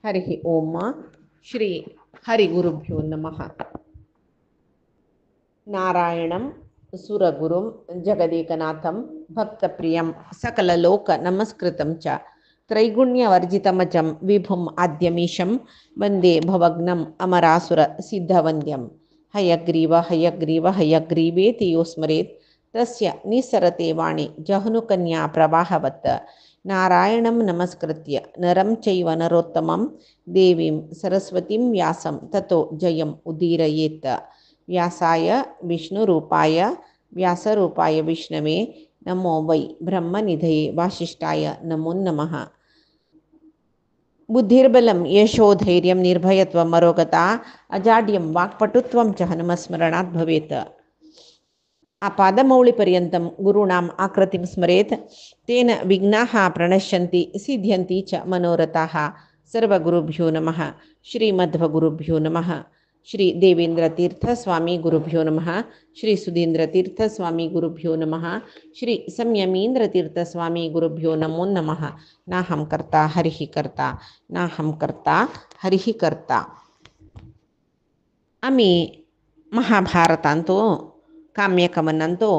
हरिः ओम श्री हरिगुरुभ्यो नमः। नारायणं सुरगुरुं जगदेकनाथं भक्तप्रियं सकललोकनमस्कृतं च त्रैगुण्यवर्जितमजं विभुम् आद्यमीशं वन्दे भवग्नम् अमरासुरसिद्धवन्द्यं। हयग्रीव हयग्रीव हयग्रीवेति यो स्मरेत् तस्य निस्सरते वाणी जह्नुकन्या प्रवाहवत्। नारायणं नमस्कृत्य नरं चैव नरोत्तमं देवीं सरस्वतीं व्यासं ततो जयम् उदीरयेत्। व्यासाय विष्णुरूपाय व्यासरूपाय विष्णवे नमो वै ब्रह्मनिधये वासिष्ठाय नमो नमः। बुद्धिर्बलं यशोधैर्यं निर्भयत्वं मरोगता अजाड्यं वाक्पटुत्वं च हनुमस्मरणात् भवेत्। आपादमौलिपर्यन्तं गुरूणाम् आकृतिं स्मरेत् तेन विघ्नाः प्रणश्यन्ति सिद्ध्यन्ति च मनोरथाः। सर्वगुरुभ्यो नमः। श्रीमध्वगुरुभ्यो नमः। श्री देवेन्द्रतीर्थस्वामी गुरुभ्यो नमः। श्री सुधीन्द्रतीर्थस्वामी गुरुभ्यो नमः। श्री संयमीन्द्रतीर्थस्वामी गुरुभ्यो नमो नमः। नाहं कर्ता हरिः कर्ता नाहं कर्ता हरिः कर्ता. आम्ही महाभारतांतो काम्यकवनांतो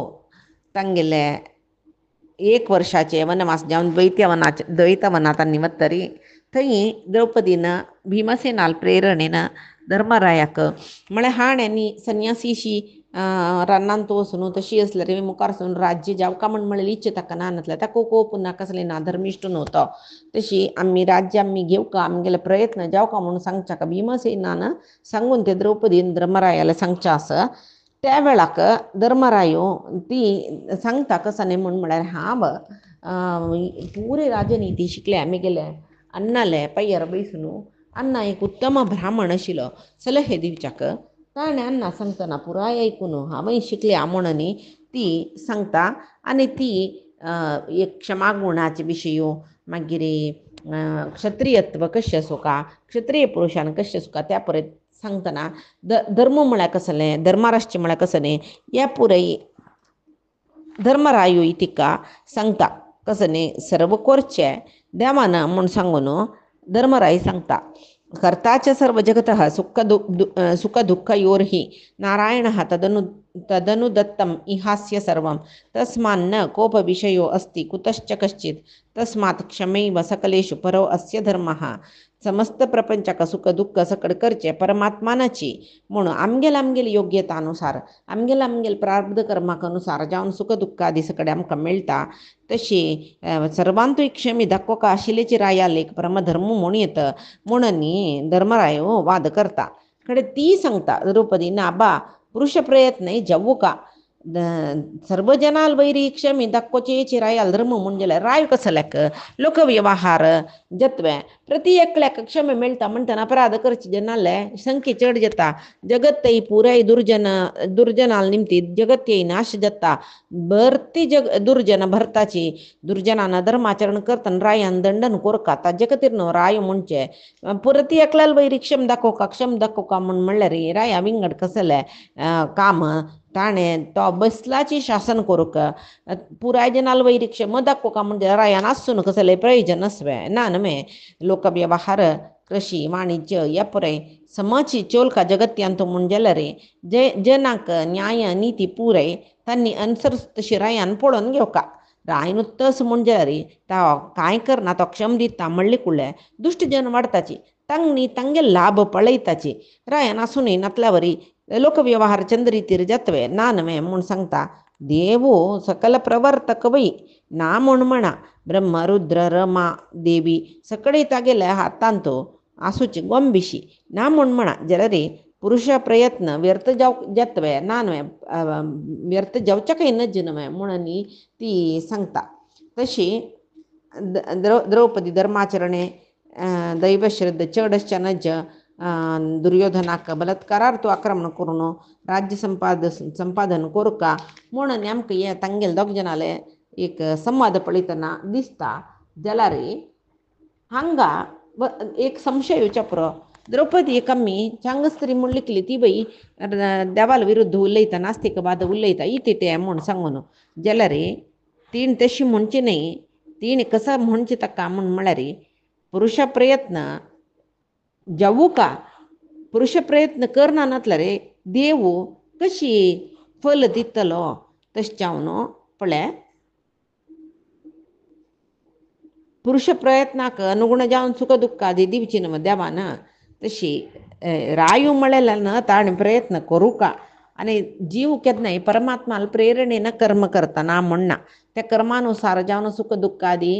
तांगेले 1 वर्षाचे वनवास जावन द्वैतवनात निवत्तरी थंय द्रौपदीनं भीमसेनाल प्रेरणेन धर्मरायाक म्हळ्यार हाण्यांनी संन्यासीशी रानांत वचून तशी असल्यार मुखार वचून राज्य जावका म्हळ्यार इच्छा ताका ना नासले ताका कोप ना कसले ना धर्मिश्ट नव्हतो तशी आम्ही राज्य आम्ही घेवका आमगेले प्रयत्न जावका म्हणून सांगच्या भीमसेनान सांगून ते द्रौपदीन धर्मरायाला सांगच्या आसा. त्या वेळाक धर्मरायो ती सांगता कसाने म्हणून म्हळ्यार हांव पुरे राजनीती शिकले आम्ही गेले अन्नाले पय्यार बैसून अण्णा एक उत्तम ब्राह्मण आशिल्लो सलहे दिवच्याक ताणें अण्णा सांगतना पुराय ऐकून हांवय शिकले म्हणून ती सांगता आनी ती एक क्षमागुणाचे विशयो मागीर क्षत्रियत्व कशें आसूं का क्षत्रिय पुरुषान कशें आसूं का त्या परत सांगतना धर्म म्हळ्यार कसलें धर्मराष्ट्र म्हळ्यार कसलें या पुराय धर्मरायो तिका सांगता कसलें सर्व कोरचें देवाना म्हूण सांगून धर्मराय सांगता कर्ताच सर्व जगतः सुख दुःखयोर्हि नारायणः तदनुदत्तम् इहास्य सर्वं तस्मान्न कोपविषयो अस्ति कुतश्च कश्चित् तस्मात् क्षमैव सकलेषु परो अस्य धर्मः. समस्त प्रपंचाक सुख दुःख सकड करचे परमात्मानाची म्हणून आमगेल योग्यतानुसार आमगेल प्रारब्ध कर्माक अनुसार जावन सुख दुःख आदी सकड आमकां मेळटा तशी सर्वांतूय क्षमी दाखोवका आशिल्लेची राया लेख परमधर्म म्हणून येत म्हणून धर्मराय वाद करता कडे ती सांगता द्रौपदी नाबा पुरुष प्रयत्न जव्वू का सर्व जनाल वैरी क्षमी दाखोवचेची रायाल धर्म म्हणजे राय कसल्याक लोकव्यवहार जत्वे प्रति एकल्याक क्षमे मेळटा म्हणटना अपराध करचे जनाले संख्ये चड जाता जगत पुराय दुर्जनाल निमती जगत नाश जाता भरती दुर्जन भरताची दुर्जनानं धर्माचरण करतना रायान दंडन कोरका ता जगतीर राय म्हणचे प्रति एकल्याल वैरी क्षम दाखोवका म्हणल्यार राया विंगड कसले काम ताणें तो बसलाची शासन करूक पुराय जनाल वैरी क्षम दाखोवका म्हणजे रायान आसून कसले प्रयोजन नसवे ना नमे लोकव्यवहार कृषी वाणिज्य या पुरे समाची चोलका जगत्यांत म्हणजे रे जनाक न्याय नीती पुरे तांणी अनुसरूच तशी रायान पळोवन घेवका राय नुत्तस म्हणजे रे तो कांय करना तो क्षम दिता म्हणले कुळ्ळे दुष्ट जन वाडताची तांणी तांगे लाभ पळयताची रायान आसूनय नातल्यावरी लोकव्यवहार चंद्रितीर जातवे ना नवे म्हूण सांगता देवो सकल प्रवर्तक वै ना म्हूण म्हणा ब्रह्म रुद्र रमा देवी सकळी तागेले हातांतो आसूची गोंबिशी ना म्हूण म्हणा जलरे पुरुष प्रयत्न व्यर्थ जातवे ना नवे व्यर्थ जावच्याकय नज नवे म्हणून ती सांगता. तशी द्रौपदी धर्माचरणे दैवश्रद्ध चडश्च नज दुर्योधनाक बलात्कारार्थ आक्रमण करून राज्य संपादन कोरका म्हणून आमकां हे तांगेल दोग जनाले एक संवाद पळयतना दिसता जाल्यार हांगा एक संशय विचारप द्रौपदी एक आमी चांगस्तरी म्हूण लिखली ती बाई देवाल विरुद्ध उलयता नास्तिकवाद उलयता इतिटे म्हूण सांगून जाल्यार तीन तशी म्हणची न्ही तीन कसं म्हणचे ताका म्हूण म्हळ्यार पुरुष प्रयत्न जाऊ का पुरुष प्रयत्न करना नसला रे देव कशी फल दितलो तश्चावनो पळे पुरुष प्रयत्नाक अनुगुण जावन सुख दुःखादी दिवची न देवान तशी रायू मळेला न ताण प्रयत्न करू का आणि जीव केदनाय परमात्माला प्रेरणेनं कर्म करताना म्हणणा त्या कर्मानुसार जावन सुख दुःखादी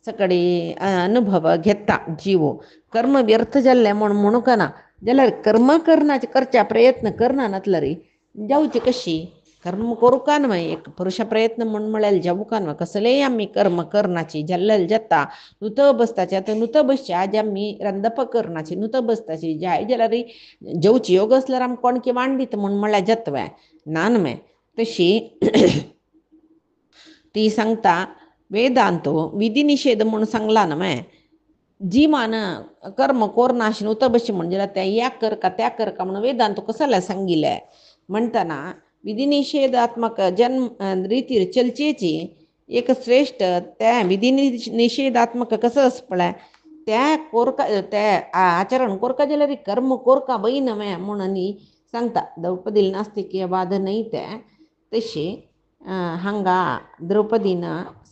सकडी अनुभव घेता जीव कर्म व्यर्थ जाल्ले म्हणू का ना जाल्यार कर्म करण्याचे करच्या प्रयत्न करना नसला रे जाऊची कशी कर्म करू का न्हय एक पुरुष प्रयत्न म्हळ्यार जावू का न्हय कसलेय आमी कर्म करनाची जाल्लेल जाता नुत बसताचे आतां नुत बसचे आज आमी रंदप करनाची नुत बसताची जाय जाल्यार जेवची योग असल्यार आमी कोणकी वांडीत म्हळ्यार जतवे ना न्हय तशी ती सांगता वेदांतो विधी निषेध म्हणून सांगला न्हय जीमान कर्म कोरनाशी नुत बशी म्हणजे त्या या कर का त्या कर का म्हणून वेदांत कसाला सांगिले म्हणताना विधी निषेधात्मक जन्म रीतीर चलचेची एक श्रेष्ठ त्या विधी निषेधात्मक कसं पळय त्या कोरका त्या आचरण कोरका जाल्यार कर्म कोरका बई नव्हे म्हणून सांगता द्रौपदीला नास्तिकीय बाध नाही ते तशी हांगा द्रौपदीन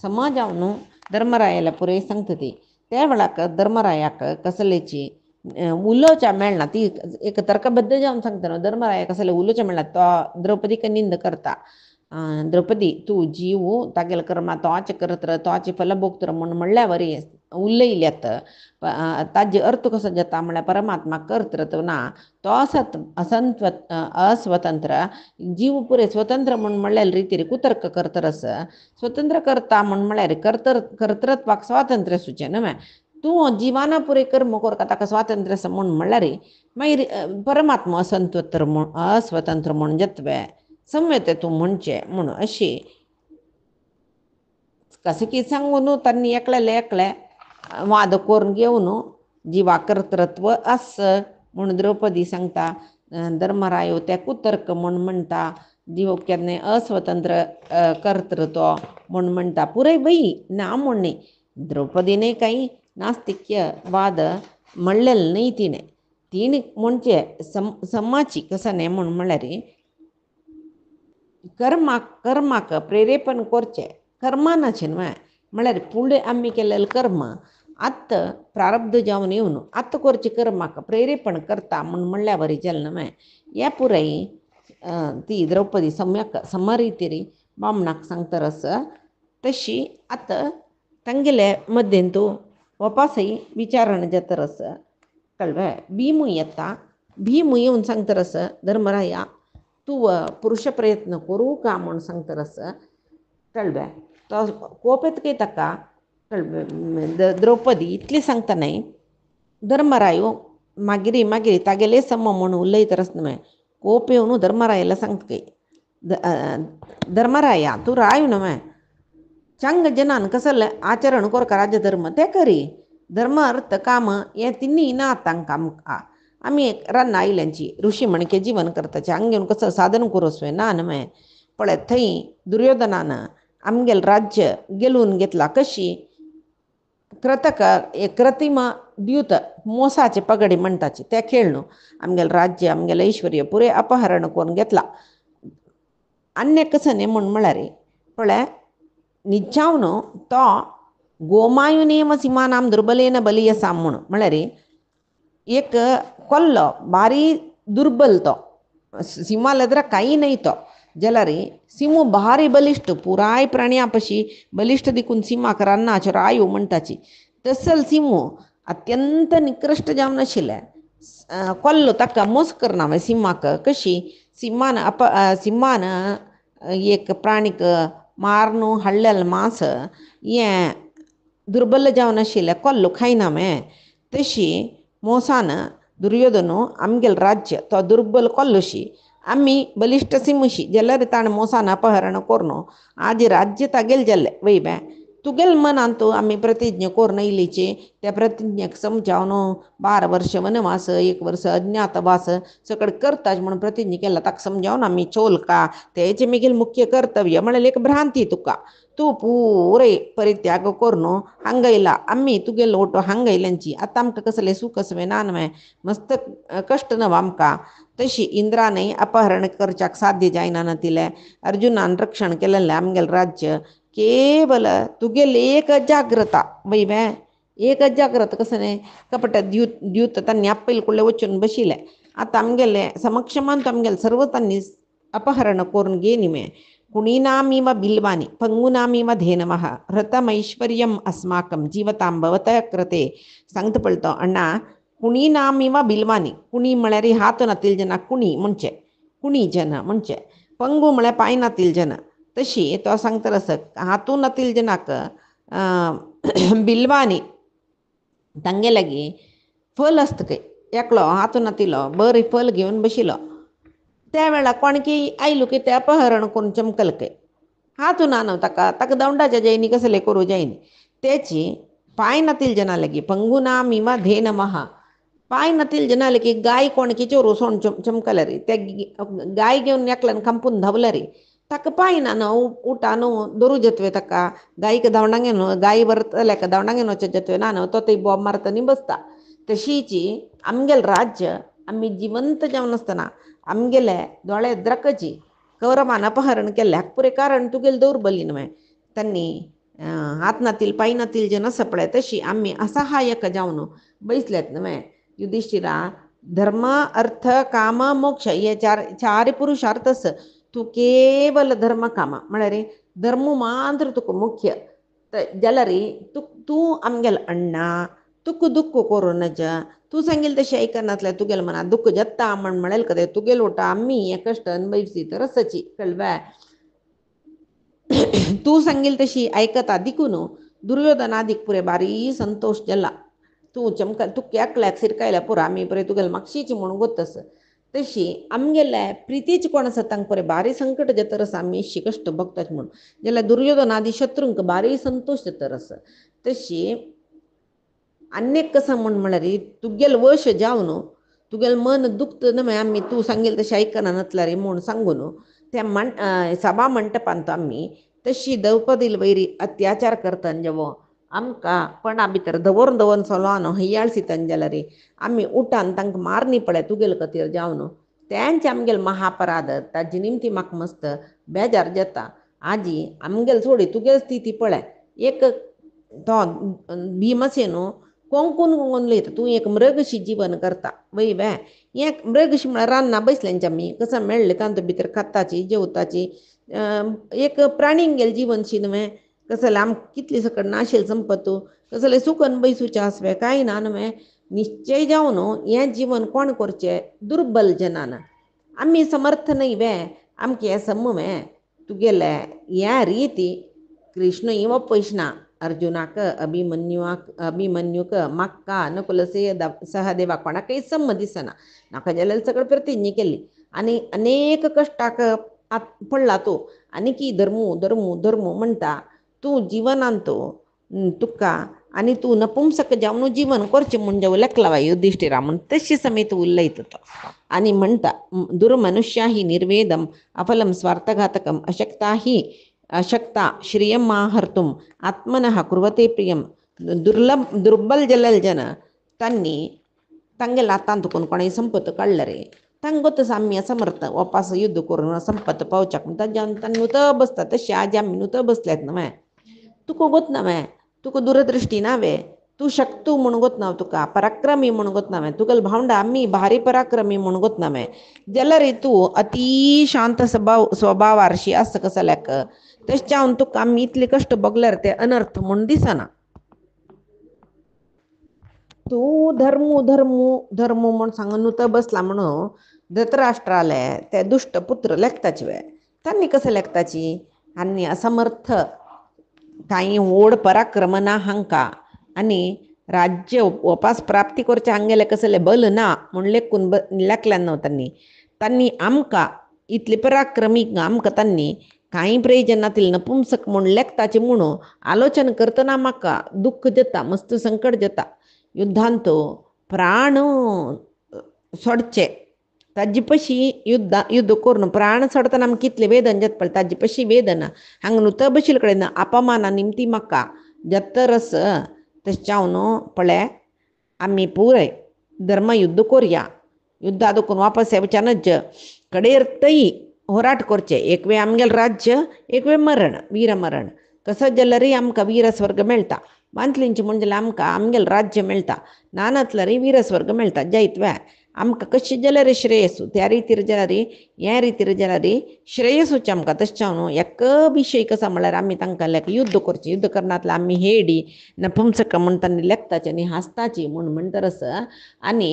समाजावनु धर्मरायाला पुरे सांगतती त्या वेळाक धर्मरायाक कसलेची उलोवच्या मेळना ती एक तर्कबद्ध जावन सांगता न्हू धर्मराया कसले उलोवच्या मेळना तो द्रौपदीक निंद करता द्रौपदी तू जीव तागेल कर्मा तोच करत तोच फल भोगतर म्हणल्यार बरी उलयल्यात ताजे अर्थ कसो जाता म्हळ्यार परमात्मा करत ना तो अस्वतंत्र जीव पुरे स्वतंत्र म्हणल्यार रितीर कुतर्क करतरस स्वतंत्र करता म्हळ्यार कर्तृत्वाक स्वातंत्र्य सुचे न्हय तू जीवाना पुरे कर्म कोरता ताका स्वातंत्र्य म्हणल्यार मागीर परमात्मा अस्वतंत्र म्हण जत्वे संवेते तू म्हणचे म्हणून अशी कसे की सांगून त्यांनी एकले वाद करून घेऊन जीवा कर्तृत्व अस म्हणून द्रौपदी सांगता धर्मरायो त्या कुतर्क म्हणता जीव केन्ने अस्वतंत्र कर्तृत्व म्हणता पुरे बाई ना म्हणणे द्रौपदीने काही नास्तिक्य वाद म्हणलेलं नाही तिने म्हणजे समाची कसं नाही म्हळ्यार कर्माक प्रेरेपण करचे कर्मानाचे न्हय म्हळ्यार फुडें आमी केलेले कर्म आत्त प्रारब्ध जावन येवन आत्त करचे कर्माक प्रेरेपण करता म्हणल्यार बरी जालें न्हय ह्या पुराय ती द्रौपदी सम्यक समरितीरी बामणाक सांगतरस तशी आतां तांगेले मध्येन तूं वपासय विचारण जातरस कळ्ळें भीम येता भीम येवन सांगतरस धर्मराया तू पुरुष प्रयत्न करू का म्हणून सांगतरस कळ्ळें तो कोपेत काही ताका द्रौपदी इतली सांगता न्हय धर्मरायो मागीर तागेले सम म्हणून उलयतरस न्हय कोप येवन धर्मरायाला सांगता काही धर्मराया तू राय न्हय चांग जनान कसले आचरण कोरका राजधर्म ते करी धर्म अर्थ काम हे तिन्ही ना तांकां आमी रान्ना आयल्यांची ऋषी म्हणके जीवन करताचे हांगा घेवन कसं साधन करूसवे ना न्हय पळय थंय दुर्योधनान आमगेल राज्य गेलून घेतला कशी कृतक कृत्रिमा द्यूत मोसाचे पगडे म्हणटाचे ते खेळ न्हू आमगेल राज्य आमगेल ऐश्वर्य पुरे अपहरण करून घेतला अन्य कसं न्ही म्हळ्यार पळय निजावन तो गोमायुनेम सिमानाम दुर्बलेन बलियसा म्हळ्यार एक कोल्लो बारी दुर्बल तो सिमालद्र काही नाही तो जाल्यार सिमू भारी बलिश्ट पुराय प्राण्यापशी बलिश्ट देखून सिमाक रान्नाच्यो रायो म्हणटाची तसल सिमू अत्यंत निकृश्ट जावन आशिल्ले कोल्लो ताका मोस करना सिमाक कशी सिमान एक प्राणीक मारून हाडलेलें मांस हें दुर्बल जावन आशिल्लें कोल्लो खायना तशी मोसान दुर्योधनो आमगेल राज्य तो दुर्बल कोल्लोशी आमी बलिश्ट सिमशी जाल्यार ताणें मोसान अपहरण करून आज राज्य तागेल जाल्लें वय तुगेल मन आणतो आम्ही प्रतिज्ञा कोर इलीचे त्या प्रतिज्ञेक समजावन 12 वर्ष वनवास 1 वर्ष अज्ञातवास सगळं करताच म्हणून प्रतिज्ञा केला ताक समजावून आम्ही चोल का त्याचे मिगेल मुख्य कर्तव्य म्हणाले एक भ्रांती तुका तू पुरे परित्याग करून हांगयला आम्ही तुगेल ओटो हांगयल्यांची आता आमकां कसले सुख असवे नानवे मस्त कष्ट नव आमकां तशी इंद्राने अपहरण करच्याक साध्य जायना न तिले अर्जुनान रक्षण केलेले आमगेल राज्य केवल तुगेल एक जाग्रता वैवे एक जाग्रत कसं नाही कपट द्यूत त्यांनी आपल कुठले वचून बशिले आता आमगेले समक्ष मानतो आमगेले सर्व त्यांनी अपहरण करून गेनिमे कुणीनामीव बिल्वानी पंगुनामीव धेनमः हृतमैश्वर्यम अस्माकं जीवतां भवतः कृते सांगता पळतो अण्णा कुणीनामीव बिल्वानी कुणी म्हळ्यार हात नातील जना कुणी म्हणजे कुणी जन म्हणजे पंगू म्हळ्यार पांय नातील जन तशी तो सांगता असं हातून नातील जनाक बिल्वानी तांगे लागी फल असतं काय एकलो हातून नातिलो बरी फल घेऊन बशिलो त्यावेळा कोणकी आयलो की ते अपहरण करून चमकल काय हातून आणव ताका दंडाच्या जैनी कसले करू जाईन त्याची पाय नातील जना लागी पंगुना मिमा धेन महा पाय नातील जना लागी गाय कोणकी चोरू सोण चमकल रे त्या गाय घेऊन एकल्यान कंपून धावलं रे ताका पाय ना ಊಟ ದೊರು ಜತ್ವೆ ತಕ್ಕ ಗಾಯಿಗೆ ದವಣಂಗೇನು ಗಾಯಿ ಬರ್ತಲೆಕ್ಕ ದವಣಂಗೇನು ಜತ್ವೆ ನಾನು तोते बॉब मारतानी बसता तशीची आमगेल राज्य आम्ही जिवंत जेवण असताना आमगेले दोळे द्रकची कौरवान अपहरण केल्याक पुरे कारण तुगेल दौर्बल्य नव्हे त्यांनी हात नातील पाय नातील जे नसपळे तशी आम्ही असहाय्यक जाऊन बैसल्यात नव्हे युधिष्ठिरा धर्म अर्थ काम मोक्ष हे चार पुरुषार्थच तू केवल धर्म काम म्हळ्यार धर्म मात्र तुका मुख्य जलरी तू आमगेल अण्णा तुक दुःख करू नज तू सांगेल तशी ऐकनातल्या तुगेल मना दुःख जत्ता म्हण म्हणेल कदे तुगेल ओटा आम्ही हे कष्ट अनुभवसी तर रसची कळवा तू सांगेल तशी ऐकता दिकून दुर्योधनादिक पुरे बारी संतोष जला तू चमका तू क्याकल्याक सिरकायला पुरा आम्ही पुरे तुगेल मागशीची म्हणून गोतस तशी आमगेल्या प्रितीच कोण सतांक परे बारी संकट जतरस आम्ही शिकष्ट बघतात म्हणून ज्याला दुर्योधनादी शत्रूंक बारी संतोष जतरस तशी अनेक कसं म्हणार तुगेल वश जावन तुगेल मन दुखत नव्हे आम्ही तू सांगेल तशी ऐकना नतला रे म्हणून सांगून त्या सभा मंटपांत आम्ही तशी द्रौपदील वैरी अत्याचार करताना जेव्हा आमका पण भितर दवरून दवरून सोलवानो हियाळसी तंजला रे आम्ही उठान तांक मारनी पडे तुगेल कतीर जावन त्यांचे आमगेल महापराध ताजी निमती म्हाका मस्त बेजार जाता आजी आमगेल सोडी तुगेल स्थिती पळय एक तो भीमसेनो कोंकून कोंकून लयता तू एक मृगशी जीवन करता वय वे एक मृगशी म्हळ्यार रान्ना बसल्यांची आमी कसं मेळ्ळे तांतू भितर खाताची जेवताची एक प्राणींक गेल जीवनशी न्हवे कसले आम कितली सकट नाशेल संपत कसले सुकन बैसूचे आसवे कांय ना न्हवे निश्चय जावन हें जीवन कोण करचें दुर्बल जनान आमी समर्थ न्हय वे आमके हें समवे तुगेले ह्या रिती कृष्ण इव पयशना अर्जुनाक अभिमन्यूक मक्का नकुलसे सहदेवा कोणाकय सम दिसना नाका जाल्यार सगळं प्रतिज्ञा केली आनी अनेक कश्टाक पडला तो आनी की धर्मू धर्मू धर्मू म्हणटा तू जीवनांत तुका आनी तू नपुंसक जावन जीवन करचें म्हूण जेव लेखलावा युधिष्ठिरा म्हूण तशी समेत उलयता तो आनी म्हणटा दुर्मनुष्या ही निर्वेदम अफलम स्वार्थघातकम अशक्ता श्रियम माहर्तुम आत्मनः कुर्वते प्रियम दुर्बल जलल जन तांगे लातांत कोणाय संपत काडला रे तांकां गोत आमी समर्थ वापस युद्ध करून संपत पावच्याक तांणी उत बसता तशें आज आमी उत बसल्यात न्हय तुका गोत नवे तुका दूरदृश्टी नावे तू शक्तू म्हूण गोत नाव तुका पराक्रमी म्हूण गोत नावे तुगेल भावंडा आमी भारी पराक्रमी म्हूण गोत नावे जाल्यार तू अति शांत स्वभाव आरशी आसता कसल्याक तशें जावन तुका आमी इतले कश्ट भोगल्यार ते अनर्थ म्हूण दिसना तू धर्मू धर्मू धर्मू म्हूण सांगून उत बसला म्हणून धृतराष्ट्राले ते दुष्ट पुत्र लेखताचे वे तांणी कसं लेखताची आनी असमर्थ कांय व्हड पराक्रम ना हांकां आनी राज्य वापस प्राप्ती करचे हांगेले कसले बल ना म्हूण लेखल्यान न्हू तांणी आमकां इतले पराक्रमी आमकां तांणी काही प्रयोजनातील नपुंसक म्हूण लेखताचे म्हणून आलोचन करतना म्हाका दुःख जाता, मस्त संकट जाता. युद्धांत प्राण सोडचे ताजे पशी युद्ध करून प्राण सोडतना आमकां कितले वेदन जाता पळय, ताजे पशी वेदना हांगा न्हू तो बशिल्ले कडेन अपमाना निमती म्हाका जत्तरस तशें हांव न्हू पळय आमी पुरय धर्म युद्ध करुया. युद्ध आदोकून वापस येवच्यानच कडेर तई होराट करचे. एक वेळ आमगेलें राज्य, एक वेळ मरण, वीरमरण. कसो जाल्यारय आमकां वीरस्वर्ग मेळटा. मांतलींचे म्हण जाल्यार आमकां आमगेलें राज्य मेळटा, ना नातल्यारय वीरस्वर्ग मेळटा. जायत वेळार आमकां कशें जाल्यार श्रेयसू, त्या रितीर जाल्यार हे रितीर जाल्यार श्रेयसूचे आमकां. तशें हांव न्हू एक विशय कसा म्हळ्यार आमी तांकां युद्ध करचें. युद्ध करनातले आमी हेडी नपुंसक म्हण तांणी लेखताचें आनी हांसताची म्हूण म्हणटरस. आनी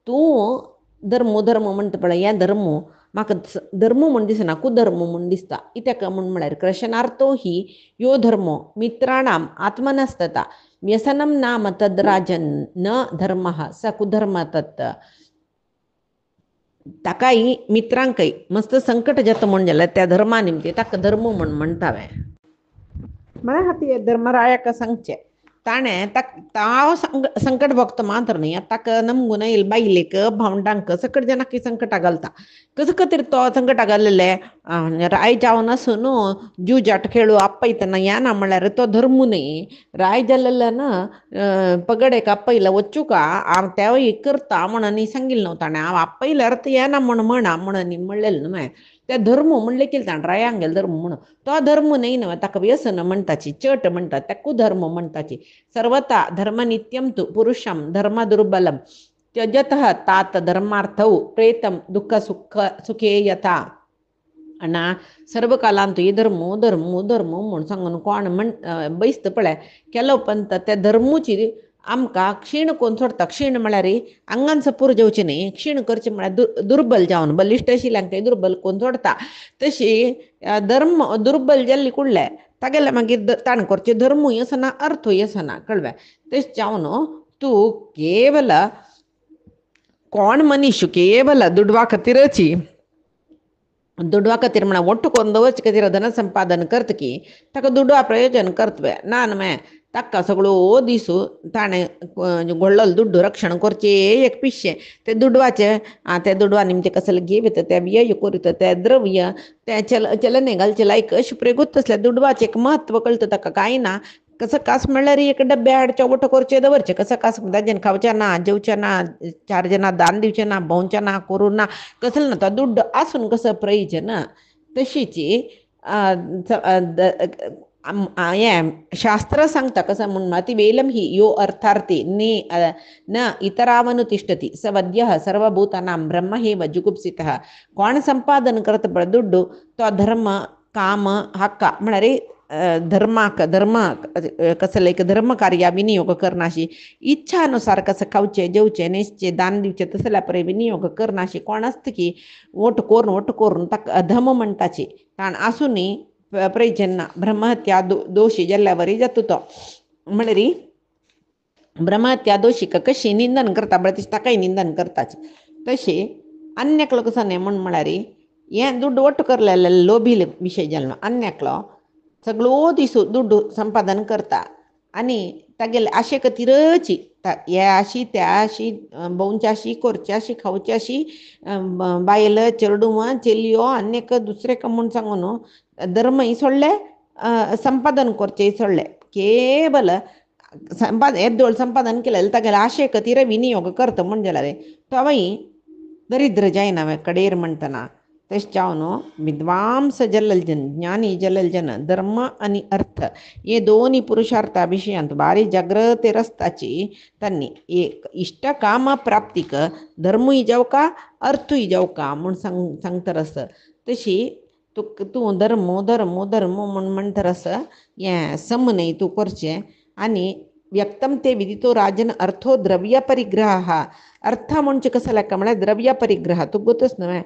तूं धर्म धर्म म्हणटा पळय, हें धर्म म्हाका धर्म म्हूण दिसना, कुधर्म म्हूण दिसता. कित्याक म्हूण म्हळ्यार कृशनार्थो ही यो धर्म मित्राणाम आत्मनस्तता व्यसनम नाम तद राजन न धर्मः स कुधर्म तत्. ताकाय मित्रांकय मस्त संकट जाता म्हण जाल्यार त्या धर्मा निमती ताका धर्म म्हूण म्हणटावे. म्हळ्यार हाती धर्मरायाक सांगचें ताणें हांव संकट भोगता मात्र न्ही, ताका नमगून येयले बायलेक भावंडांक सकट जनाकी संकटा घालता. कसो खातीर तो संकटा घाल्लेले? राय जावन आसून जुजाट खेळू आपयतना येना म्हळ्यार तो धर्म न्ही. राय जाल्ल्यान पगडेक आपयला वचूका हांव तेवय करता म्हणून सांगिल्लें न्हू ताणें. हांव आपयल्यार येना म्हण म्हणा म्हणून म्हणलेलें न्हू. ते धर्म म्हणले की ताणें रायांक गेलो धर्म म्हणून. तो धर्म न्ही न्हू, ताका व्यसन म्हणटाची, चट म्हणटा, ताका धर्म म्हणटाची. सर्वता धर्म नित्यम तु पुरुषम धर्म दुर्बलम त्यजतः तात धर्मार्थौ प्रेतम दुःख सुखे यथा. अना सर्व कालांत हे धर्म धर्म धर्म म्हूण सांगून कोण बैसता पळय केलो पंत त्या धर्मूची आमकां क्षीण कोन्न सोडता. क्षीण म्हळ्यार आंगान सपूर जेवचें न्ही, क्षीण करचें म्हळ्यार दुर्बल जावन, बलिश्ट आशिल्ल्यांक ते दुर्बल कोन्न सोडता. तशी धर्म दुर्बल जाल्ली कुडले तागेले मागीर ताण करचें धर्मूय आसना, अर्थूय आसना. कळ्ळें? तेच जावन तूं केवल कोण मनीस केवल दुडवा खातीरची, दुडवा खातीर म्हळ्यार ಒಟ್ಟು करून दवरचे खातीर धन संपादन करतकी ताका दुडवा प्रयोजन करतवे ना न्हय. ताका सगळो दीस ताणें घोळ्ळो दुड्ड रक्षण करचें एक पिशें ते दुडवाचे. ते दुडवा निमते कसले घेवत ते व्यय करीत ते द्रव्य ते चलने घालचे लायक अशें प्रेगूत तसल्या दुडवाचें एक म्हत्व कळटा ताका कांय ना. कसं कास म्हळ्यार एक डब्बे हाडचे वट्ट करचे दवरचे. कसं कास ताजें खावचें ना, जेवचें ना, चार जाणां दान दिवचें ना, भोंवचें ना, करूं ना, कसलें ना. तो दुड्ड आसून कसं प्रयोजन. तशीच हें शास्त्र सांगता कसं म्हूण अति वेलम ही यो अर्थार्थी न इतरावनु तिष्ठती स वद्यः सर्वभूतानां ब्रह्म हेव जुगुप्सितः. कोण संपादन करता पळय दुड्डू तो धर्म काम हक्क म्हळ्यार धर्माक धर्म कसं लायक धर्म कार्या विनियोग करनाशी. इच्छानुसार कसं खावचें जेवचें न्हेसचें दान दिवचें तसल्या पळय विनियोग करनाशी कोण आसता की वोट करून ताका अधम म्हणटाची. ताण आसुनी प्रयोजन ना. ब्रह्महत्या दोशी जाल्ल्यावरय जाता तो म्हळ्यार ब्रह्महत्या दोशीक कशी निंदन करता पळय तशी ताकाय निंदन करताची. तशें अन्यकलो कसो न्ही म्हळ्यार हें दुड्ड वट्ट करलेले लोभी विशय जालो. अन्यकलो सगळो दीस दुड्ड संपादन करता आनी तागेले आशे खातीरची हे आशी त्या आशी भोंवच्याशी करच्याशी खावच्याशी बायल चेडूं चेलयो आनीक दुसरें म्हूण सांगून धर्मय सोडले, संपादन करचेंय सोडलें. केवल येद्दोळ संपादन केलें तागेले आशे खातीर विनियोग करता म्हण जाल्यार तोवय दरिद्र जायना कडेर म्हणटना. तशें जावन विद्वांस जाल्लेले जन ज्ञानी जाल्लेले जन धर्म आनी अर्थ हे दोनी पुरुषार्था विशयांत भारी जागृतेर आसताची. तांणी एक इश्ट काम प्राप्तीक धर्मूय जावका अर्थूय जावका म्हूण सांगतरस. तशी तूं धर्म धर्म धर्म म्हूण म्हणटरस हें सम न्हय तूं करचें. आनी व्यक्तम ते विदितो राजन अर्थो द्रव्य परिग्रह. अर्थ म्हणजे कसं लेका म्हळ्यार द्रव्य परिग्रह तूं गोतूच न्हय.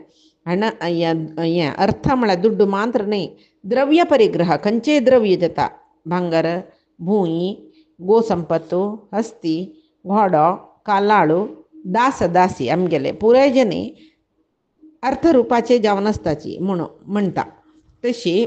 हें अर्थ म्हळ्यार दुड्ड मात्र न्हय, द्रव्य परिग्रह. खंयचेय द्रव्य जाता भांगर भूंय गोसंपत्तो हस्ती घोडो कालाळू दास दासी आमगेले पुराय जनी अर्थरुपाचे जावन आसताची म्हणून म्हणटा. तशी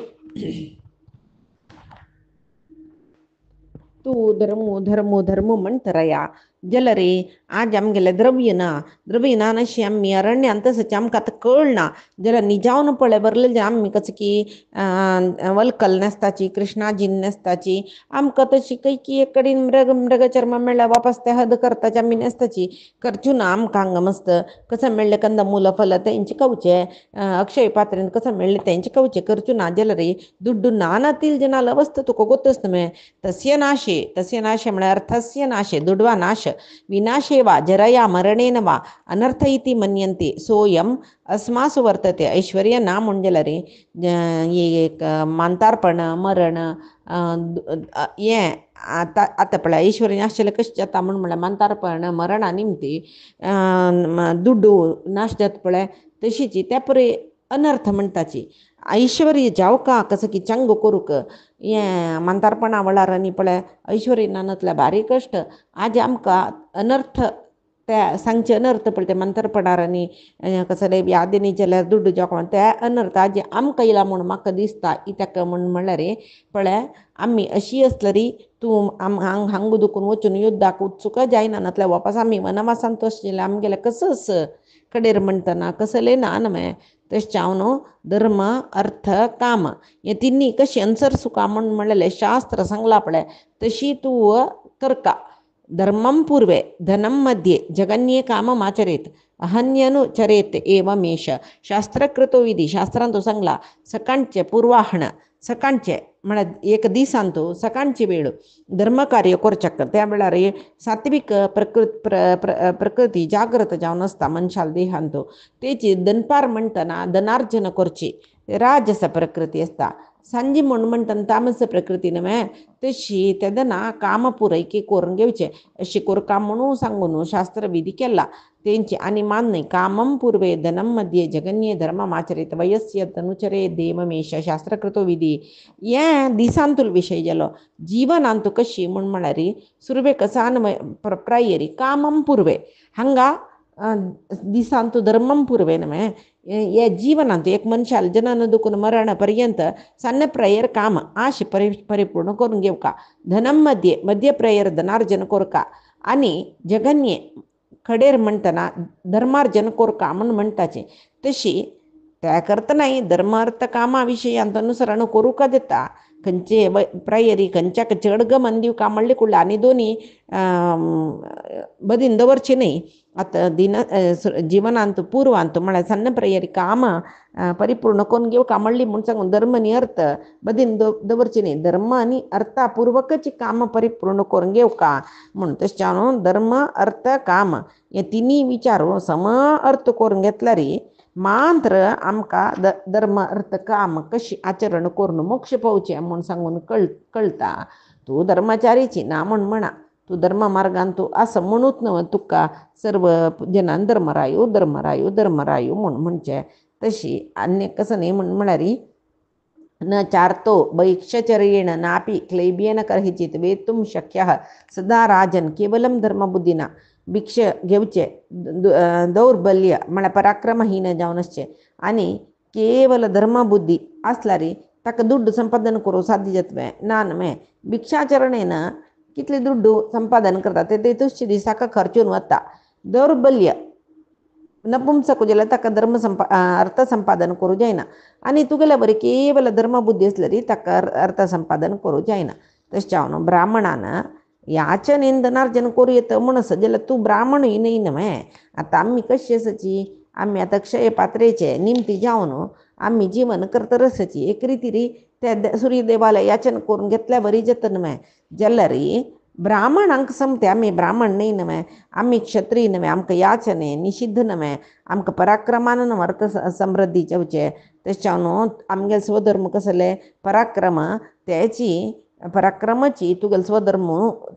तू धर्मो म्हणतरा या जलरे आज आमगेले द्रव्यना नशी आम्ही अरण्य तसंच आमकां आतां कळना जाल्यार निजावन पळय बरले जे आमी कशें की वल्कल नेस्ताची कृष्णाजीन नेस्ताची आमकां तशी कैकी एक कडेन मृग चर्म मेळ्ळ्या वापस ते हद करताची आमी नेस्ताची करच्यो ना आमकां हांगा मस्त कसं मेळ्ळें कंदमूल फल तेंचे कवचे अक्षय पात्रेन कसं मेळ्ळें तेंचे कवचे करच्यो ना जाल्यार ದುಡ್ಡು ನಾನತಿಲ್ ಜನಾಲ ವಸ್ತು ತುಕೋ ಗೊತ್ತಸ್ತಮೆ ತಸ್ಯ ನಾಶೆ म्हळ्यार अर्थस्य नाशे दुड्वा नाश विनाशे वा जरया मरणेन वा अनर्थ इति मन्यन्ते सोयम अस्मासु वर्तते ऐश्वर्य ना म्हणजेल्यार एक मांतारपण मरण हें आतां पळय ऐश्वर्य नाश जाल्यार कशें जाता म्हळ्यार मांतारपण मरणा निमती दुड्डू नाश जाता पळय तशीची त्या परी अनर्थ म्हणटाची ऐश्वर्य जावका कसं की चंग करूक हें मांतारपणा वळार आनी पळय ऐश्वर्य नानतल्या भारी कश्ट आज आमकां अनर्थ ते सांगचे अनर्थ पळय ते मांतारपणार आनी कसले यादिनी जाल्यार दुड्ड जावका ते अनर्थ आज आमकां येयला म्हूण म्हाका दिसता कित्याक म्हळ्यार पळय आमी अशी आसतरी तूं हांग दुखून वचून युद्धाक उत्सुक जायना नातल्या वापस आमी वनवासान तशें आमगेले कसस कडेर म्हणटना कसले ना न्हय तशें हांव न्हू धर्म अर्थ काम हे तिन्नी कशी अन्सर सुका म्हणलें शास्त्र सांगला पळय तशी तूं करका धर्मं पूर्वे धनं मध्ये जगन्ये कामम् आचरेत अहन्यनु चरेत एवमेष शास्त्रकृतो विधी शास्त्रांत सांगला सकाळचे पूर्वाहण सकाळचे म्हळ्यार एक दिसांत सकाळची वेळ धर्म कार्य करचें त्या वेळार सात्वीक प्रकृती जागृत जावन आसता मनशाल देहांत तेची दनपार म्हणटना धनार्जन करची राजस प्रकृती आसता सांजी म्हणटना तामस प्रकृती न्हय तशी तेदना काम पुरैकी करून घेवचें अशी कोरका म्हणून सांगून शास्त्र विधी केला तेंची आनी मान्य कामम पूर्वे धनम मध्ये जगन्ये धर्ममाचरित वयस्य तनुचरे देवमेश शास्त्रकृतो विधी हें दिसांतूल विशय जालो जीवनांतू कशी म्हळ्यार सुरवे कसान प्रायरी कामम पूर्वे हांगा दिसांतू धर्मम पूर्वे न्हय हे जीवनांत एक मनशाल जनन दुखून मरण पर्यंत सन्न प्रयर काम आश परिपूर्ण करून घेवका धनम मध्य प्रयर धनार्जन कोरका आनी जगन्ये कडेर म्हणटना धर्मार्जन कोरका म्हूण म्हणटाचें तशी त्या करतना धर्म अर्थ कामा विशयांत अनुसरण करूंक दिता खंयचे प्रायरी खंयच्याक चड मंदिव कामळ्ळी कुडला आनी दोनी बदीन दवरची न्ही आतां जिवनांत पुर्वांत म्हळ्यार सन्न प्रयरी काम परिपूर्ण करून घेवका म्हणली म्हूण सांगून धर्म आनी अर्थ बदीन दवरची न्ही धर्म आनी अर्था पूर्वकची काम परिपूर्ण करून घेवका म्हूण तशें हांव धर्म अर्थ काम हे तिनी विचार सम अर्थ करून घेतल्यार मात्र आमकां धर्म अर्थ काम कशी आचरण करून मोक्ष पावचें म्हूण सांगून कळटा तूं धर्मचारीची ना म्हूण म्हणा तूं धर्म मार्गान तूं आस म्हणूच न्हय तुका सर्व जनान धर्मरायू म्हूण म्हणचें तशी आनी कसं न्ही म्हळ्यार न चार्तो भैक्षचर्येण नापि क्लैब्येन कर्हिचित वेतुं शक्यः सदा राजन केवलम धर्मबुद्धीना भिक्ष घेवचे दौर्बल्य म्हळ्यार पराक्रमहीन जावन आसचें आनी केवल धर्मबुद्धी आसल्यार ताका दुड्ड संपादन करूं साध्य जातलें ना न्हय भिक्षाचरणेन कितले दुड्ड संपादन करता ते तुझच्या दिसाक खर्चून वता दौर्बल्य नपुंसक जाल्यार ताका अर्थ संपादन करूं जायना आनी तुगेल्या बरी केवल धर्मबुद्धी आसल्यार ताका अर्थ संपादन करूं जायना तशें हांव न्हू ब्राह्मणान याचनेन धनार्जन करूं येता म्हूण आसा जाल्यार तूं ब्राह्मणूय न्हय न्हय आतां आमी कशी आसाची आमी आतां क्षय पात्रेचे निमती जावन आमी जीवन करता आसाची एक रितीरी ते सूर्यदेवाला याचन करून घेतल्या बरी जाता न्हय जाल्यार ब्राह्मणांक समते आमी ब्राह्मण न्हय न्हय आमी क्षत्रीय न्हय आमकां याचने निषिद्ध न्हय आमकां पराक्रमान अर्थ समृद्धी जावचें तशें हांव न्हू आमगे स्वधर्म कसले पराक्रम तेची पराक्रमाची तुगेलो स्वधर्म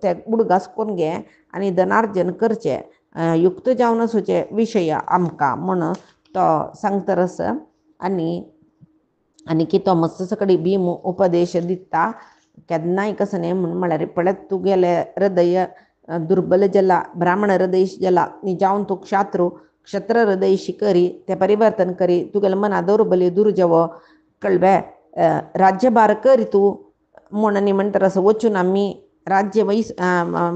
ते उडगास करून घे आनी धनार्जन करचें युक्त जावन आसूचे विशय आमकां म्हूण तो सांगता आसा आनी की तो मस्त सकडी भीम उपदेश दिता केन्नाय कसं न्ही म्हळ्यार पळय तुगेले हृदय दुर्बल जाला ब्राह्मण हृदय जाला नी जावन तूं क्षत्र हृदय शिकरी ते परिवर्तन करी तुगेले मना दौर्बल्य दूर जावो कळबे राज्यभार कर तू म्हणून म्हणटर असं वचून आम्ही राज्य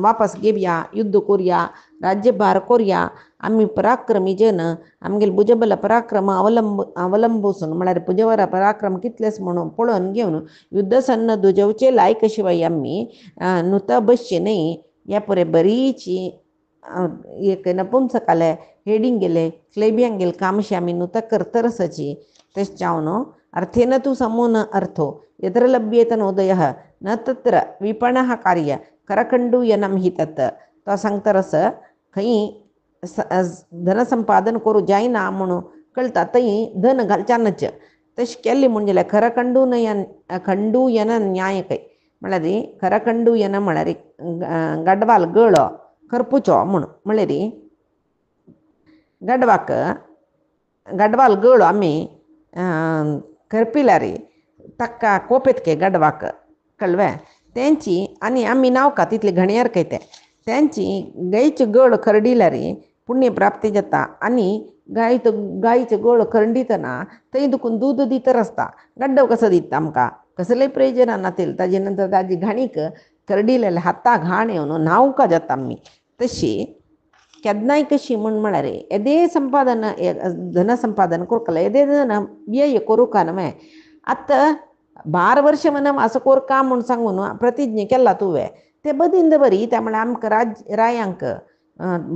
वापस घेवया युद्ध करूया राज्यभार करूया आम्ही पराक्रमी जन आमगेल भुजबल पराक्रम अवलंबून म्हळ्यार भुजबल पराक्रम कितलेच म्हणून पळोवन घेवन युद्ध सन्न दुजवचे लायक शिवाय आम्ही नुत बसचे नाही या पुरे बरीची एक नपुंसकाले हेडिंग गेले क्लेबियांग गेल कामशी आम्ही नुत कर्तरसची तेच चावनो अर्थेन तू समून अर्थो यत्र लभ्येतन उदय न तत्र विपणः कार्य करखंडू यनम हि तत् तो सांगतारस खंय धनसंपादन करू जायना म्हणून कळता थंय धन घालच्यानच तशें केल्ली म्हणजे खंडू यन न्याय काय म्हळ्यार खरखंडू यन म्हळ्यार गडवाल गळो करपुचो म्हणून म्हळ्यार गडवाल गळो आमी करपिल्यार ताका कोपेतके गडवाक कळ्ळें तेंची आनी आमी नावका तितली घणयार काय तेंची गायची गळ खरडिल्यार पुण्य प्राप्ती जाता आनी गायचो गळ खरडितना थंय दुखून दूद दितर आसता गड्डो कसो दिता आमकां कसलेय प्रयोजन नातील ताजे नंतर ताजी घाणीक खरडिलेले हाता घाण येवन न्हावका जाता आमी तशी केन्नाय कशी म्हळ्यार येदे संपादन धन संपादन करतले येदे धन व्यय करूं न्हय आतां 12 वर्ष म्हणून असं कोर काम म्हणून सांगून प्रतिज्ञा केला तुवें ते बदिंद बरी त्यामुळे आमकां रायांक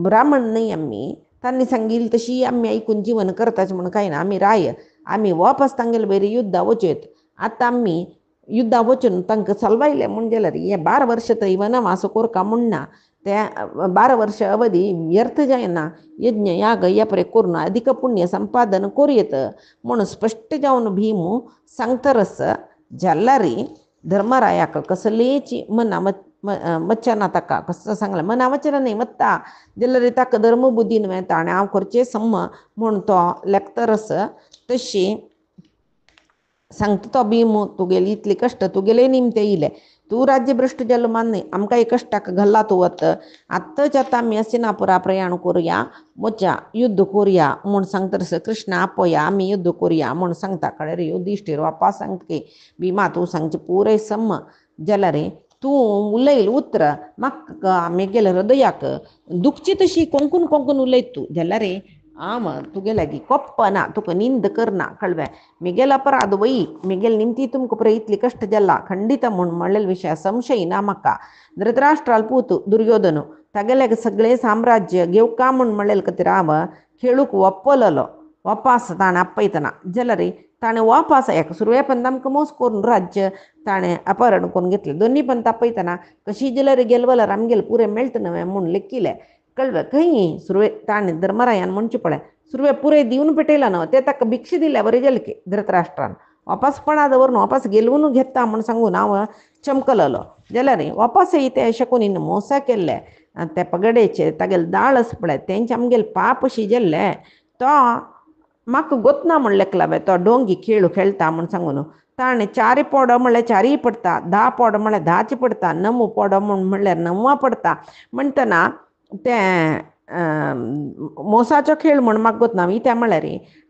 ब्राह्मण नाही आम्ही तांणी सांगिल्ली तशी आम्ही ऐकून जीवन करताचे म्हणून काही ना आम्ही राय आम्ही वापस तांगेले बरी युद्धा वचयत आतां आम्ही युद्धा वचून तांकां सलवायले म्हण जाल्यार हे 12 वर्ष थंय वनवास कोरका म्हणना ते 12 वर्ष अवधी व्यर्थ जायना यज्ञ याग या परे करून अधिक पुण्य संपादन करूयेत म्हणून स्पष्ट जावन भीमू सांगतरस जाल्यारी धर्मरायाक कसलेची मना वचना ताका कसं सांगलें मना वचना न्ही वत्ता जाल्यार ताका धर्म बुद्धी न्हय ताणें हांव करचें सम म्हूण तो लेखतरस तशी सांगता तो भीम तुगेली इतली कश्ट तुगेले निमते इले तू राज्यभ्रष्ट जालो मान्य आमकां एक कश्टाक घाला तू वत आत्ताच आतां आमी हस्तिनापुरा प्रयाण करुया वचा युद्ध करुया म्हूण सांगतरस कृष्ण आपया आमी युद्ध करुया म्हूण सांगता कळ्ळें रे युधिष्ठीर वापा सांगता भीमा तूं सांगचें पुरे सम जाल्यार तूं उलयल उतर म्हाका म्हगेल्या हृदयाक दुखची तशी कोंकून उलयत तूं जाल्यार आम तुगे लागी कोप्पना तुका निंद करना कळ्ळें म्हगेलो अपराध वई म्हगेल निमती तुमकां पळय इतली कश्ट जाला खंडित म्हूण म्हणलेले विशय संशय ना म्हाका धृतराष्ट्राल पूत दुर्योधन तागेले सगळे साम्राज्य घेवका म्हूण म्हणलेले खातीर हांव खेळूक ओप्पलो वापास ताणें आपयतना जाल्यार ताणें वापास एक सुरवे पंत आमकां मोस करून राज्य ताणें अपहरण करून घेतलें दोनी पंत आपयतना कशी जाल्यार गेलवल्यार आमगेले पुरे मेळटा न्हय म्हूण लेखिलें कळ्ळें खंय सुरवे ताणें धर्मरायान म्हणचें पळय सुरवे पुरे दिवन पेटयला न्हय ते ताका भिक्षा दिल्या बरें जालें की धृतराष्ट्रान वापसपणा दवरून वापस गेलवून घेता म्हूण सांगून हांव चमकललो जाल्यार वापस ते शकुनीन मोसा केल्ले ते पगडेचे तागेले दाळ आसा पळय तेंचे आमगेले पाप अशी जाल्ले तो म्हाका गोतना म्हूण लेखला तो डोंगी खेळ खेळटा म्हूण सांगून ताणें 4 पोडो म्हळ्यार 4 पडटा 10 पोडो म्हळ्यार 10 पडटा 9 पोडो म्हळ्यार 9 पडटा म्हणटना ते मोसाचो खेळ म्हूण म्हाका गोतना त्या म्हळ्यार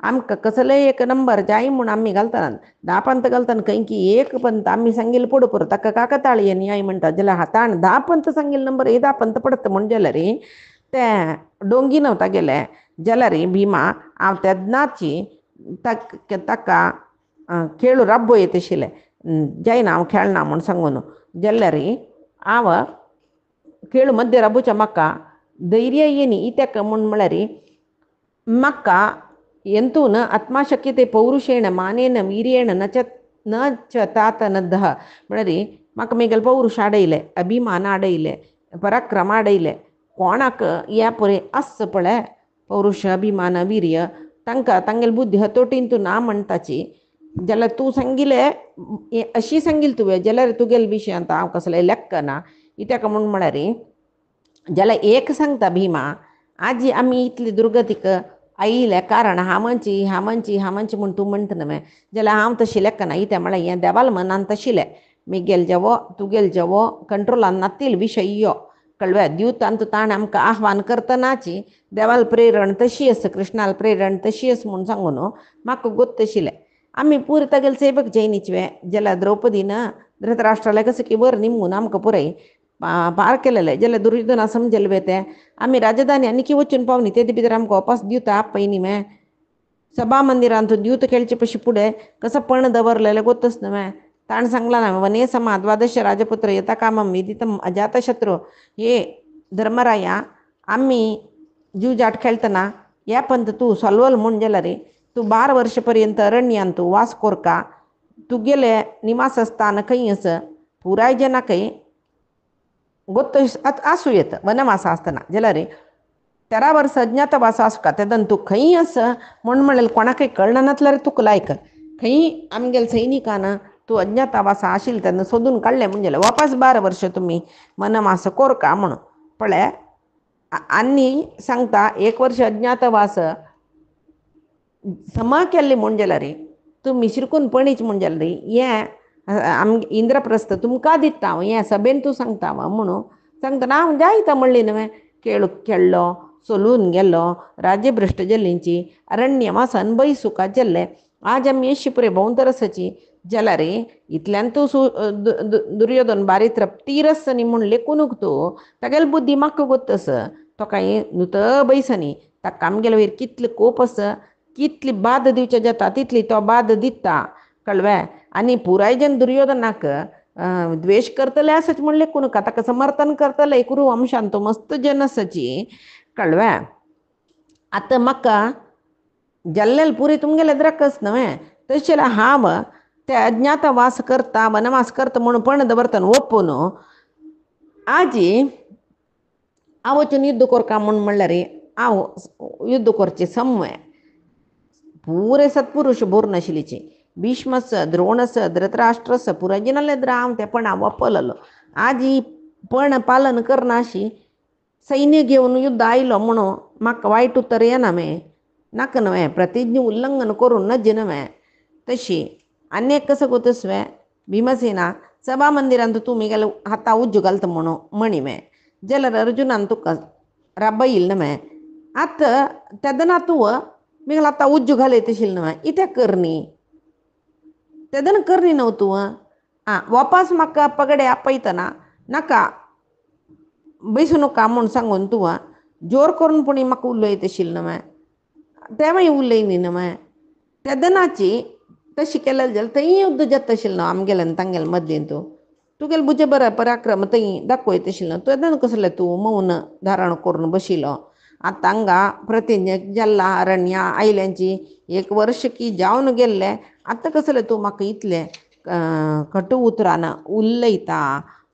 आमकां कसलेय एक नंबर जाय म्हूण आमी घालतना 10 पंत घालतना खंय की 1 पंत आमी सांगिल्लें पड पुरो ताका काकताळी न्याय म्हणटा जाल्यार ताणें 10 पंत सांगिल्ले नंबर 10 पंत पडटा म्हण जाल्यार ते डोंगी नव्हता गेले जाल्यार भीमा हांव तेदनाची ताका खेळ राब्बो येत आशिल्ले जायना हांव खेळना म्हूण सांगून जाल्यार हांव खेळ मध्य राबूच्या म्हाका धैर्य येनी इत्याक म्हूण म्हळ्यार म्हाका ಎಂತೂನ ಆತ್ಮಶಕ್ಯತೆ ಪೌರುಷೇಣ ಮಾನೇನ ವೀರ್ಯೇಣ न च तात नद्दः म्हळ्यार म्हाका मेगेल पौरुश आडयले अभिमान आडयले पराक्रम आडयले कोणाक ह्या पळय आस पळय पौरुश अभिमान वीर्य तांकां तांगेल बुद्धी हतोटीन तूं ना म्हणटाची जाल्यार तूं सांगिल्ले अशी सांगिल्ली तुवें जाल्यार तुगेले विशयांत हांव कसलें लेख ना कित्याक म्हळ्यार जाल्यार एक सांगता भीमा आजी आमी इतली दुर्गतीक आयिल्ले कारण हांवची म्हूण तूं म्हणटा न्हय जाल्यार हांव तशी लेखना इत्या म्हळ्यार हें देवाल मनान तशिलें मेगेल जेवो तुगेल जेवो कंट्रोलान नातील विशय यो कळ्ळें दिवतांत ताणें आमकां आव्हान करतनाची देवाल प्रेरण तशी आसा कृष्णाल प्रेरण तशी आसा म्हूण सांगून म्हाका गोत तशिलें आम्ही पुरे तगेल सेबक जैनीचवे ज्याला द्रौपदीनं धृतराष्ट्राला कसं की वर निमून आमकां पुराय पार केलेले जाल्यार दुर्योधना समजेल वेते आम्ही राजधानी आनी की वचून पावनी तेदे भितर आमकां वापस दिवता पयनी मे सभा मंदिरांतून दिवत खेळचे पशी पुढे कसं पण दवरलेले गोतच न्हय ताण सांगला ना वने समा द्वादश राजपुत्र येता कामम विदितम अजातशत्रू हे धर्मराया आम्ही जीव जाट खेळतना या पंत तू सॉल्वल म्हूण गेला रे तू 12 वर्षपर्यंत अरण्यान तू वास कोरका तुगेले निवासस्थान खंय असं पुराय जना काही गोत्त आसूं येतं वनवास आसतना जाल्यार रे 13 वर्स अज्ञातवास आसूं का तेदन तू खंय असं म्हणलें कोणाकय कळना नातल्यार तुका लायक खंय आमगेल सैनिकान तू अज्ञातवास आशिल्लें तेन्ना सोदून काडलें म्हणजे वापस 12 वर्ष तुमी वनवास कोरका म्हणून पळय आनी सांगता 1 वर्ष अज्ञातवास समा केल्ली म्हूण जाल्यार रे तुमी शिरकून पणीच म्हूण जाल्यार रे हें इंद्रप्रस्थ तुमकां दिता हें सभेन तूं सांगता म्हणून सांगतना हांव जायता म्हणली न्हय खेळ्ळो सोलून गेलो राज्यभ्रश्ट जाल्लींची अरण्यवासान बई सुखात जाल्ले आज आमी अशी पुरे भोंवतरसाची जाल्यार रे इतल्यान तूं दुर्योधन बारी तृप्तीरस न्ही म्हूण लेखूनक तूं तागेले बुद्धी म्हाका गोतस तो काय नुत बैसनी ताका आमगेले वयर कितले कोप आस कितली बाद दिवचे जाता तितली तो बाद दिता कळ्ळें आनी पुराय जन दुर्योधनाक द्वेश करतले आसच म्हूण लेखून ताका समर्थन करतले कुरू वंशान तो मस्त जन आसाची कळ्ळें आतां म्हाका जाल्लेले पुरी तुमगेले द्रकस न्हय तशें जाल्यार हांव ते अज्ञातवास करता वनवास करता म्हणून पण दवरतना ओपून आजी हांव वचून युद्ध कोरता म्हणल्यार हांव युद्ध करचें सम्य पुरे सत्पुरुश बोर नाशिल्लीची भीष्मस द्रोणस धृतराष्ट्रस पुरायजनाले हांव ते पण हांव वापरलेलो आज ही पण पालन करना अशी सैन्य घेवन युद्ध आयलो म्हणून म्हाका वायट उत्तर येना मे नाका न्हय प्रतिज्ञ उल्लंघन करून नज न्हय तशी आनीक कसं गोतस वे भीमसेना सभा मंदिरांत तुमी गेले हाता उज्ज घालता म्हणून म्हणी मे जाल्यार अर्जुनान तुका राबयिल्ल न्हय आतां तेदना तूं मिगला आतां उज्ज घालयत आशिल्लें न्हय इतें करनी तेदना करनी न्हू तूं वापस म्हाका पगडे आपयतना नाका बैसूं नका म्हूण सांगून तूं जोर करून पुणी म्हाका उलयत आशिल्लें न्हय तेवय उलयनी न्हय तेदनाची तशी केलें जाल्यार थंय युद्ध जाता आशिल्लें न्हू आमगेलें तांगेले मदीं तूं तुगेले भुजे बरें पराक्रम थंय दाखयत आशिल्लें तेदना कसलें तूं मौन धारण करून बशिल्लो आतां हांगा प्रतिज्ञा जाल्ला अरण्या आयल्यांची 1 वर्ष की जावन गेल्ले आतां कसलें तूं म्हाका इतलें कटू उतरान उलयता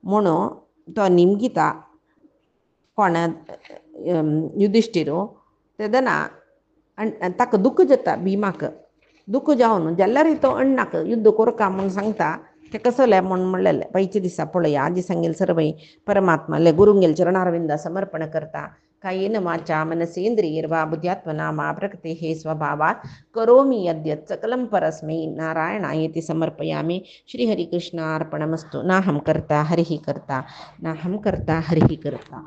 म्हणून तो निमगिता कोण युधिश्टिरू तेदना ताका दुख जाता भिमाक दुख जावन जाल्यार तो अण्णाक युद्ध कोरका म्हूण सांगता ते कसलें म्हूण म्हणलेलें पयचे दिसा पळया आजी सांगेल सर्वय परमात्माले गुरुंगेल चरणारविंदा समर्पण करता कायेन वाचा मनसेंद्रियैर्वा बुद्ध्यात्मना मा प्रकृतेः स्वभावात् करोमि यद्यत् सकलं परस्मै नारायणायेति समर्पयामि श्रीहरिकृष्णार्पणमस्तु नाहं कर्ता हरिः कर्ता नाहं कर्ता हरिः कर्ता।